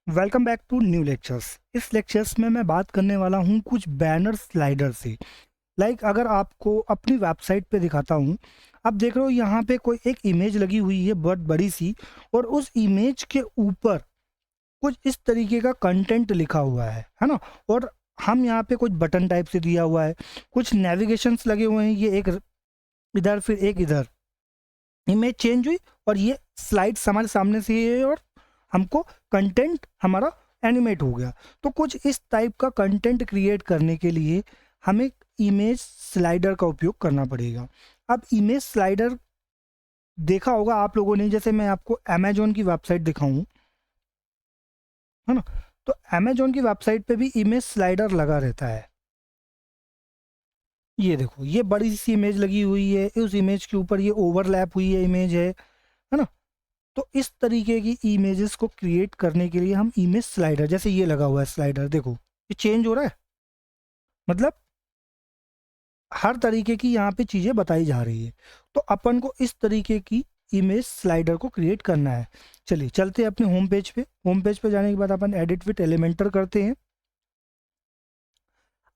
Welcome back to new lectures. इस lectures में मैं बात करने वाला हूँ कुछ बैनर स्लाइडर से। अगर आपको अपनी वेबसाइट पे दिखाता हूँ, आप देख रहे हो यहाँ पे कोई एक इमेज लगी हुई है बहुत बड़ी सी, और उस इमेज के ऊपर कुछ इस तरीके का कंटेंट लिखा हुआ है ना। और हम यहाँ पे कुछ बटन टाइप से दिया हुआ है, कुछ नेविगेशंस लगे हुए हैं, ये एक इधर फिर एक इधर। इमेज चेंज हुई और ये स्लाइड्स हमारे सामने से है और हमको कंटेंट हमारा एनिमेट हो गया। तो कुछ इस टाइप का कंटेंट क्रिएट करने के लिए हमें इमेज स्लाइडर का उपयोग करना पड़ेगा। अब इमेज स्लाइडर देखा होगा आप लोगों ने, जैसे मैं आपको अमेजोन की वेबसाइट दिखाऊं, है ना। तो अमेजोन की वेबसाइट पे भी इमेज स्लाइडर लगा रहता है। ये देखो, ये बड़ी सी इमेज लगी हुई है, उस इमेज के ऊपर ये ओवरलैप हुई है इमेज है ना। तो इस तरीके की इमेजेस को क्रिएट करने के लिए हम इमेज स्लाइडर, जैसे ये लगा हुआ है स्लाइडर, देखो ये चेंज हो रहा है, मतलब हर तरीके की यहाँ पे चीज़ें बताई जा रही है। तो अपन को इस तरीके की इमेज स्लाइडर को क्रिएट करना है। चलिए चलते हैं अपने होम पेज पे। होम पेज पे जाने के बाद अपन एडिट विथ एलिमेंटर करते हैं।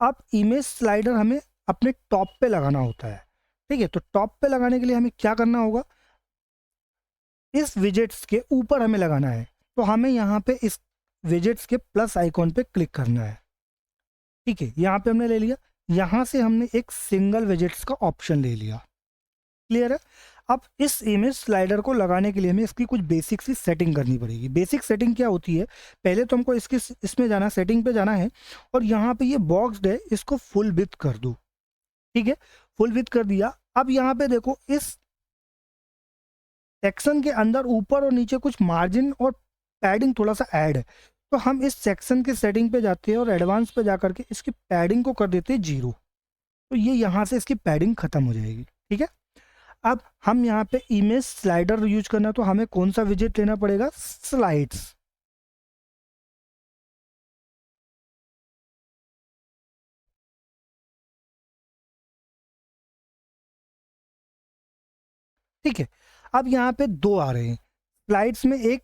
अब इमेज स्लाइडर हमें अपने टॉप पे लगाना होता है, ठीक है। तो टॉप पे लगाने के लिए हमें क्या करना होगा, इस विजेट्स के ऊपर हमें लगाना है। तो हमें यहाँ पे इस विजेट्स के प्लस आइकॉन पे क्लिक करना है, ठीक है। यहाँ पे हमने ले लिया, यहाँ से हमने एक सिंगल विजेट्स का ऑप्शन ले लिया। क्लियर है। अब इस इमेज स्लाइडर को लगाने के लिए हमें इसकी कुछ बेसिक सी सेटिंग करनी पड़ेगी। बेसिक सेटिंग क्या होती है, पहले तो हमको इसके इसमें जाना, सेटिंग पे जाना है, और यहाँ पे ये बॉक्स है, इसको फुल विड्थ कर दो, ठीक है। फुल विड्थ कर दिया। अब यहाँ पे देखो, इस सेक्शन के अंदर ऊपर और नीचे कुछ मार्जिन और पैडिंग थोड़ा सा ऐड है। तो हम इस सेक्शन के सेटिंग पे जाते हैं और एडवांस पे जा करके इसकी पैडिंग को कर देते हैं 0। तो ये यहाँ से इसकी पैडिंग खत्म हो जाएगी, ठीक है। अब हम यहाँ पे इमेज स्लाइडर यूज करना, तो हमें कौन सा विजेट लेना पड़ेगा, स्लाइड्स, ठीक है। अब यहाँ पे दो आ रहे हैं स्लाइड्स में, एक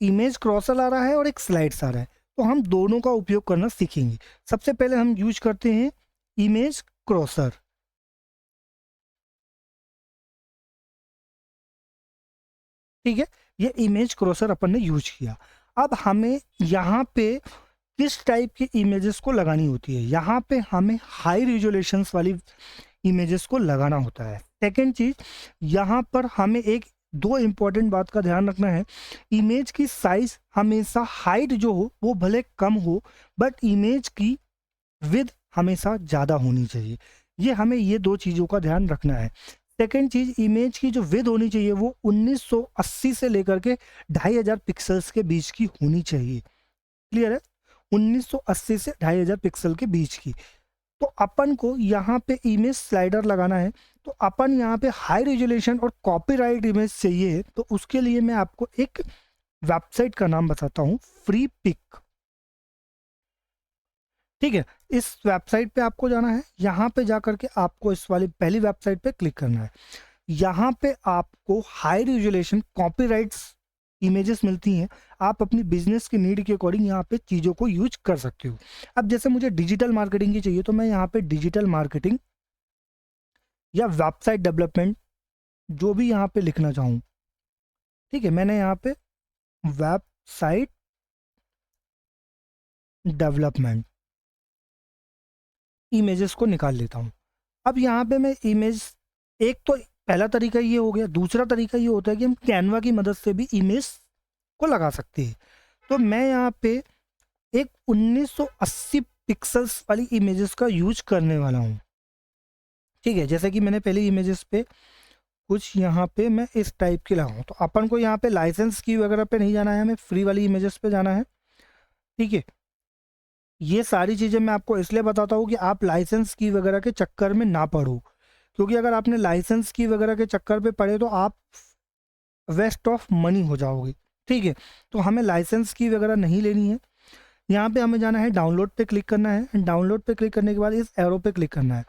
इमेज क्रॉसर आ रहा है और एक स्लाइड्स आ रहा है। तो हम दोनों का उपयोग करना सीखेंगे। सबसे पहले हम यूज करते हैं इमेज क्रॉसर, ठीक है। ये इमेज क्रॉसर अपन ने यूज किया। अब हमें यहाँ पे किस टाइप की इमेजेस को लगानी होती है, यहाँ पे हमें हाई रिजोल्यूशंस वाली इमेजेस को लगाना होता है। सेकेंड चीज, यहाँ पर हमें एक दो इंपॉर्टेंट बात का ध्यान रखना है। इमेज की साइज हमेशा हाइट जो हो वो भले कम हो, बट इमेज की विड्थ हमेशा ज़्यादा होनी चाहिए। ये हमें ये दो चीज़ों का ध्यान रखना है। सेकेंड चीज़, इमेज की जो विड्थ होनी चाहिए वो 1980 से लेकर के 2500 पिक्सल्स के बीच की होनी चाहिए। क्लियर है। 1980 से 2500 पिक्सल के बीच की। तो अपन को यहाँ पे इमेज स्लाइडर लगाना है। तो अपन यहाँ पे हाई रेजोल्यूशन और कॉपीराइट इमेज चाहिए, तो उसके लिए मैं आपको एक वेबसाइट का नाम बताता हूँ, फ्री पिक, ठीक है। इस वेबसाइट पे आपको जाना है। यहाँ पे जा करके आपको इस वाली पहली वेबसाइट पे क्लिक करना है। यहाँ पे आपको हाई रेजोल्यूशन कॉपीराइट्स इमेजेस मिलती हैं। आप अपनी बिजनेस की नीड के अकॉर्डिंग यहाँ पे चीज़ों को यूज कर सकते हो। अब जैसे मुझे डिजिटल मार्केटिंग की चाहिए, तो मैं यहाँ पे डिजिटल मार्केटिंग या वेबसाइट डेवलपमेंट जो भी यहाँ पे लिखना चाहूँ, ठीक है, मैंने यहाँ पे वेबसाइट डेवलपमेंट इमेजेस को निकाल लेता हूँ। अब यहाँ पे मैं इमेज, एक तो पहला तरीका ये हो गया। दूसरा तरीका ये होता है कि हम कैनवा की मदद से भी इमेज को लगा सकते हैं। तो मैं यहाँ पे एक 1980 पिक्सल्स वाली इमेजेस का यूज करने वाला हूँ, ठीक है। जैसे कि मैंने पहली इमेजेस पे कुछ यहाँ पे मैं इस टाइप की लगाऊँ, तो अपन को यहाँ पे लाइसेंस की वगैरह पे नहीं जाना है, हमें फ्री वाली इमेजेस पे जाना है, ठीक है। ये सारी चीज़ें मैं आपको इसलिए बताता हूँ कि आप लाइसेंस की वगैरह के चक्कर में ना पड़ो, क्योंकि अगर आपने लाइसेंस की वगैरह के चक्कर पे पड़े तो आप वेस्ट ऑफ मनी हो जाओगे, ठीक है। तो हमें लाइसेंस की वगैरह नहीं लेनी है। यहाँ पे हमें जाना है, डाउनलोड पे क्लिक करना है। डाउनलोड पे क्लिक करने के बाद इस एरो पे क्लिक करना है।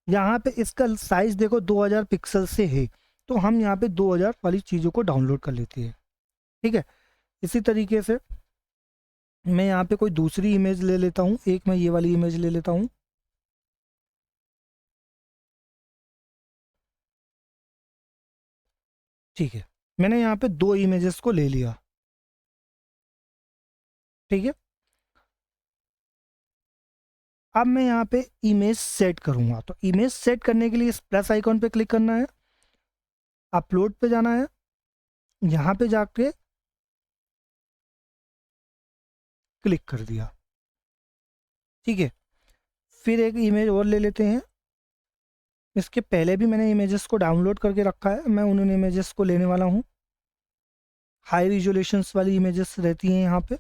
यहाँ पे इसका साइज देखो 2000 पिक्सल से है, तो हम यहाँ पे 2000 वाली चीज़ों को डाउनलोड कर लेते हैं, ठीक है। इसी तरीके से मैं यहाँ पे कोई दूसरी इमेज ले लेता हूँ, एक मैं ये वाली इमेज ले लेता हूँ। ठीक है, मैंने यहाँ पे 2 इमेजेस को ले लिया। ठीक है, अब मैं यहाँ पे इमेज सेट करूँगा, तो इमेज सेट करने के लिए इस प्लस आइकॉन पे क्लिक करना है, अपलोड पे जाना है, यहाँ पे जाके क्लिक कर दिया। ठीक है, फिर एक इमेज और ले लेते हैं। इसके पहले भी मैंने इमेजेस को डाउनलोड करके रखा है, मैं उन इमेजेस को लेने वाला हूँ। हाई रिजोल्यूशंस वाली इमेजेस रहती हैं यहाँ पे,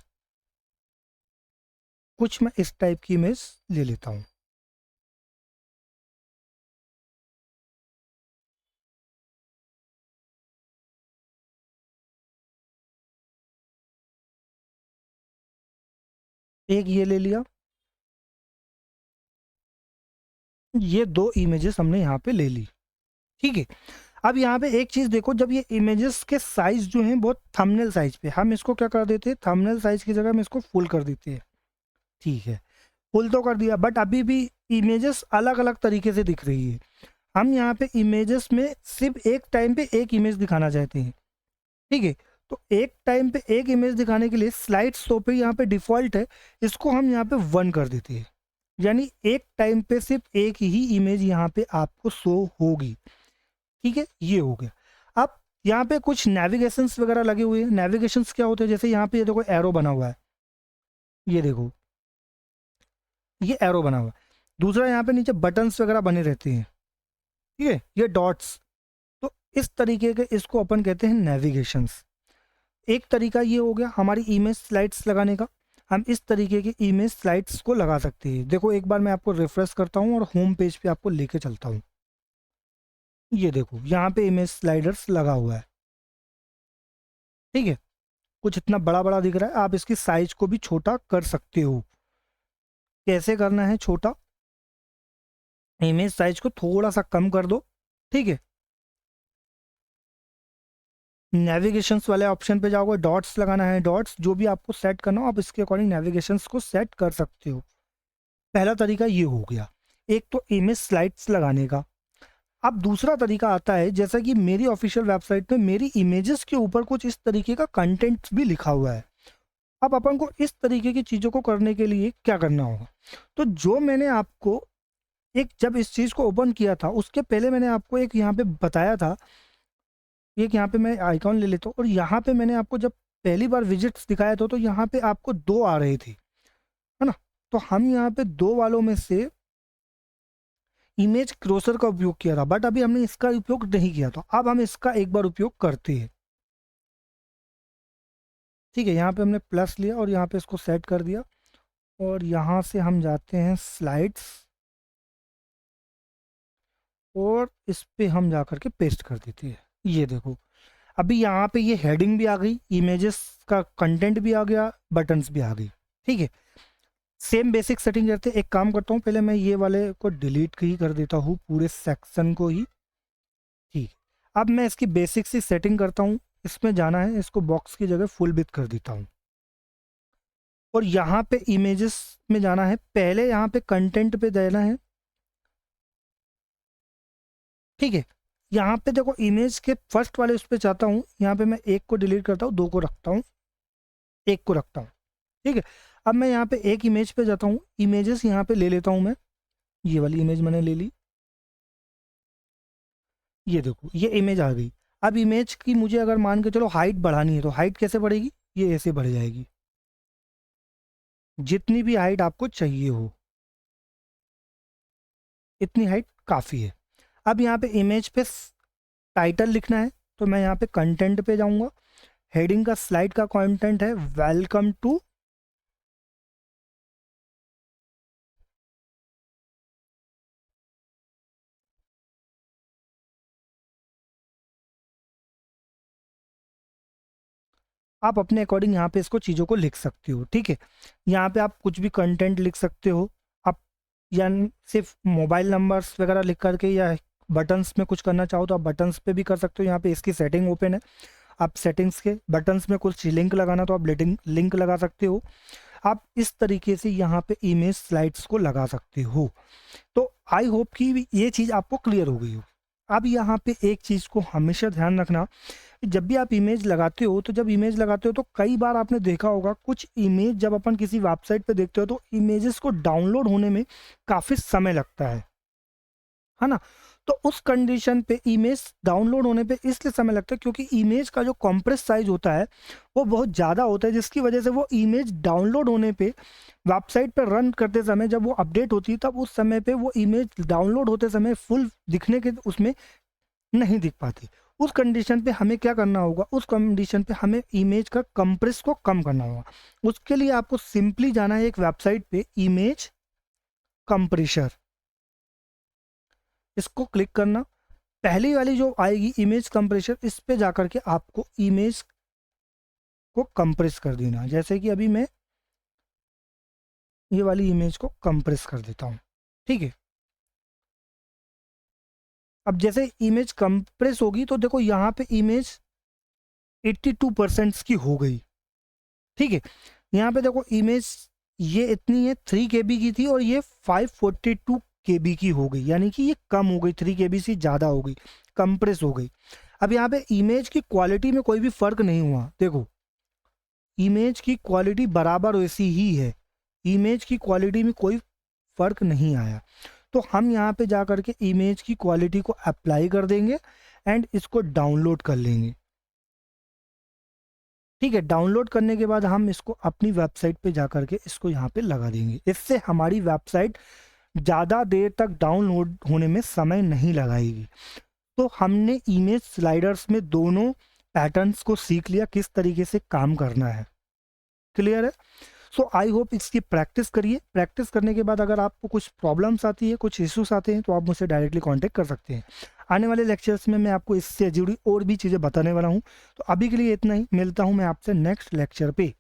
कुछ मैं इस टाइप की इमेज ले लेता हूँ। एक ये ले लिया, ये 2 इमेजेस हमने यहाँ पे ले ली। ठीक है, अब यहाँ पे एक चीज़ देखो, जब ये इमेजेस के साइज जो हैं बहुत थंबनेल साइज पे, हम इसको क्या कर देते हैं, थंबनेल साइज की जगह हम इसको फुल कर देते हैं। ठीक है, फुल तो कर दिया, बट अभी भी इमेजेस अलग अलग तरीके से दिख रही है। हम यहाँ पे इमेजेस में सिर्फ एक टाइम पे एक इमेज दिखाना चाहते हैं। ठीक है, तो एक टाइम पे एक इमेज दिखाने के लिए स्लाइड शो पे यहाँ पे डिफ़ॉल्ट है, इसको हम यहाँ पे 1 कर देते हैं, यानी एक टाइम पे सिर्फ एक ही इमेज यहाँ पे आपको शो होगी। ठीक है, ये हो गया। अब यहाँ पे कुछ नेविगेशंस वगैरह लगे हुए हैं। नेविगेशंस क्या होते हैं, जैसे यहाँ पे ये देखो एरो बना हुआ है, ये देखो ये एरो बना हुआ है। दूसरा यहाँ पे नीचे बटन्स वगैरह बने रहते हैं, ठीक है, ये डॉट्स। तो इस तरीके के इसको अपन कहते हैं नेविगेशंस। एक तरीका ये हो गया हमारी इमेज स्लाइड्स लगाने का, हम इस तरीके की इमेज स्लाइड्स को लगा सकते हैं। देखो एक बार मैं आपको रिफ्रेश करता हूँ और होम पेज पे आपको लेके चलता हूँ। ये देखो यहाँ पे इमेज स्लाइडर्स लगा हुआ है। ठीक है, कुछ इतना बड़ा बड़ा दिख रहा है, आप इसकी साइज को भी छोटा कर सकते हो। कैसे करना है छोटा, इमेज साइज को थोड़ा सा कम कर दो। ठीक है, नेविगेशंस वाले ऑप्शन पे जाओगे, डॉट्स लगाना है, डॉट्स जो भी आपको सेट करना हो आप इसके अकॉर्डिंग नेविगेशंस को सेट कर सकते हो। पहला तरीका ये हो गया, एक तो इमेज स्लाइड्स लगाने का। अब दूसरा तरीका आता है, जैसा कि मेरी ऑफिशियल वेबसाइट पे मेरी इमेजेस के ऊपर कुछ इस तरीके का कंटेंट भी लिखा हुआ है। अब अपन को इस तरीके की चीज़ों को करने के लिए क्या करना होगा, तो जो मैंने आपको एक जब इस चीज़ को ओपन किया था उसके पहले मैंने आपको एक यहाँ पे बताया था, एक यहाँ पे मैं आइकॉन ले लेता हूँ, और यहाँ पे मैंने आपको जब पहली बार विजिट्स दिखाया था तो यहाँ पे आपको 2 आ रहे थे, है ना। तो हम यहाँ पे 2 वालों में से इमेज क्रोसर का उपयोग किया था, बट अभी हमने इसका उपयोग नहीं किया, तो अब हम इसका एक बार उपयोग करते हैं। ठीक है, यहाँ पे हमने प्लस लिया और यहाँ पे इसको सेट कर दिया, और यहाँ से हम जाते हैं स्लाइड्स, और इस पे हम जा करके पेस्ट कर देते हैं। ये देखो अभी यहाँ पे ये हेडिंग भी आ गई, इमेजेस का कंटेंट भी आ गया, बटन्स भी आ गई। ठीक है, सेम बेसिक सेटिंग करते हैं। एक काम करता हूँ, पहले मैं ये वाले को डिलीट ही कर देता हूँ, पूरे सेक्शन को ही। ठीक है, अब मैं इसकी बेसिक सी सेटिंग करता हूँ। इसमें जाना है, इसको बॉक्स की जगह फुल विड्थ कर देता हूँ, और यहाँ पे इमेजेस में जाना है, पहले यहाँ पे कंटेंट पे देना है। ठीक है, यहाँ पे देखो इमेज के फर्स्ट वाले उस पर चाहता हूँ, यहाँ पे मैं एक को डिलीट करता हूँ, 2 को रखता हूँ, 1 को रखता हूँ। ठीक है, अब मैं यहाँ पे एक इमेज पे जाता हूँ, इमेजेस यहाँ पे ले लेता हूँ मैं, ये वाली इमेज मैंने ले ली। ये देखो ये इमेज आ गई। अब इमेज की मुझे अगर मान के चलो हाइट बढ़ानी है, तो हाइट कैसे बढ़ेगी, ये ऐसे बढ़ जाएगी, जितनी भी हाइट आपको चाहिए हो इतनी हाइट काफ़ी है। अब यहाँ पे इमेज पे टाइटल लिखना है, तो मैं यहाँ पे कंटेंट पे जाऊँगा, हेडिंग का स्लाइड का कंटेंट है वेलकम टू, आप अपने अकॉर्डिंग यहाँ पे इसको चीज़ों को लिख सकते हो। ठीक है, यहाँ पे आप कुछ भी कंटेंट लिख सकते हो आप, या सिर्फ मोबाइल नंबर्स वगैरह लिख करके, या बटन्स में कुछ करना चाहो तो आप बटन्स पे भी कर सकते हो। यहाँ पे इसकी सेटिंग ओपन है, आप सेटिंग्स के बटन्स में कुछ लिंक लगाना तो आप लिंक लगा सकते हो। आप इस तरीके से यहाँ पे इमेज स्लाइड्स को लगा सकते हो। तो आई होप कि ये चीज़ आपको क्लियर हो गई हो। अब यहाँ पे एक चीज़ को हमेशा ध्यान रखना, जब भी आप इमेज लगाते हो, तो जब इमेज लगाते हो तो कई बार आपने देखा होगा कुछ इमेज जब अपन किसी वेबसाइट पे देखते हो तो इमेजेस को डाउनलोड होने में काफ़ी समय लगता है ना। तो उस कंडीशन पे इमेज डाउनलोड होने पे इसलिए समय लगता है क्योंकि इमेज का जो कॉम्प्रेस साइज होता है वो बहुत ज़्यादा होता है, जिसकी वजह से वो इमेज डाउनलोड होने पे वेबसाइट पर रन करते समय जब वो अपडेट होती है तब उस समय पे वो इमेज डाउनलोड होते समय फुल दिखने के उसमें नहीं दिख पाती। उस कंडीशन पे हमें क्या करना होगा, उस कंडीशन पे हमें इमेज का कंप्रेस को कम करना होगा। उसके लिए आपको सिंपली जाना है एक वेबसाइट पे, इमेज कंप्रेसर, इसको क्लिक करना। पहली वाली जो आएगी इमेज कंप्रेसर, इस पे जाकर के आपको इमेज को कंप्रेस कर देना। जैसे कि अभी मैं ये वाली इमेज को कंप्रेस कर देता हूँ, ठीक है। अब जैसे इमेज कंप्रेस होगी तो देखो यहाँ पे इमेज 82% की हो गई, ठीक है। यहाँ पे देखो इमेज ये इतनी है 3 KB की थी और ये 542 KB की हो गई, यानी कि ये कम हो गई, 3 KB से ज़्यादा हो गई, कंप्रेस हो गई। अब यहाँ पे इमेज की क्वालिटी में कोई भी फर्क नहीं हुआ, देखो इमेज की क्वालिटी बराबर वैसी ही है, इमेज की क्वालिटी में कोई फर्क नहीं आया। तो हम यहाँ पे जा कर के इमेज की क्वालिटी को अप्लाई कर देंगे एंड इसको डाउनलोड कर लेंगे, ठीक है। डाउनलोड करने के बाद हम इसको अपनी वेबसाइट पे जा कर के इसको यहाँ पे लगा देंगे। इससे हमारी वेबसाइट ज़्यादा देर तक डाउनलोड होने में समय नहीं लगाएगी। तो हमने इमेज स्लाइडर्स में दोनों पैटर्न्स को सीख लिया किस तरीके से काम करना है, क्लियर है। सो आई होप इसकी प्रैक्टिस करिए। प्रैक्टिस करने के बाद अगर आपको कुछ प्रॉब्लम्स आती है, कुछ इश्यूज आते हैं तो आप मुझसे डायरेक्टली कांटेक्ट कर सकते हैं। आने वाले लेक्चर्स में मैं आपको इससे जुड़ी और भी चीज़ें बताने वाला हूँ। तो अभी के लिए इतना ही, मिलता हूँ मैं आपसे नेक्स्ट लेक्चर पे।